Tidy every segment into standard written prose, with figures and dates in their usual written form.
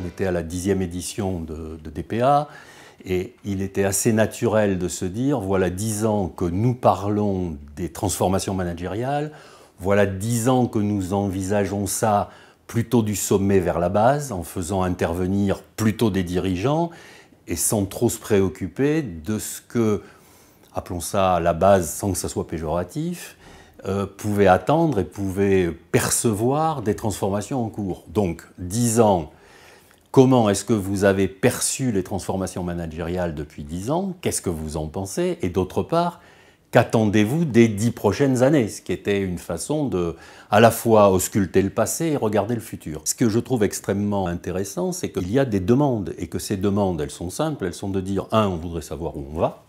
était à la 10e édition de DPA et il était assez naturel de se dire, voilà 10 ans que nous parlons des transformations managériales, voilà 10 ans que nous envisageons ça plutôt du sommet vers la base, en faisant intervenir plutôt des dirigeants et sans trop se préoccuper de ce que, appelons ça la base sans que ça soit péjoratif, pouvait attendre et pouvait percevoir des transformations en cours. Donc, 10 ans, comment est-ce que vous avez perçu les transformations managériales depuis 10 ans? Qu'est-ce que vous en pensez? Et d'autre part, qu'attendez-vous des 10 prochaines années? Ce qui était une façon de, à la fois, ausculter le passé et regarder le futur. Ce que je trouve extrêmement intéressant, c'est qu'il y a des demandes, et que ces demandes, elles sont simples, elles sont de dire, on voudrait savoir où on va,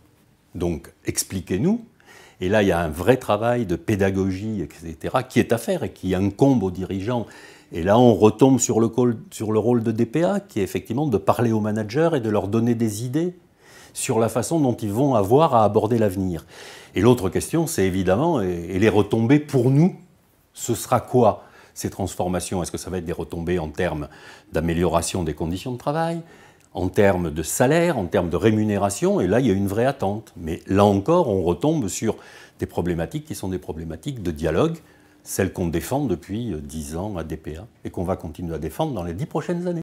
donc expliquez-nous. Et là, il y a un vrai travail de pédagogie, etc., qui est à faire et qui incombe aux dirigeants. Et là, on retombe sur le rôle de DPA, qui est effectivement de parler aux managers et de leur donner des idées sur la façon dont ils vont avoir à aborder l'avenir. Et l'autre question, c'est évidemment, et les retombées pour nous, ce sera quoi ces transformations? Est-ce que ça va être des retombées en termes d'amélioration des conditions de travail, en termes de salaire, en termes de rémunération? Et là, il y a une vraie attente. Mais là encore, on retombe sur des problématiques qui sont des problématiques de dialogue, celles qu'on défend depuis 10 ans à DPA et qu'on va continuer à défendre dans les 10 prochaines années.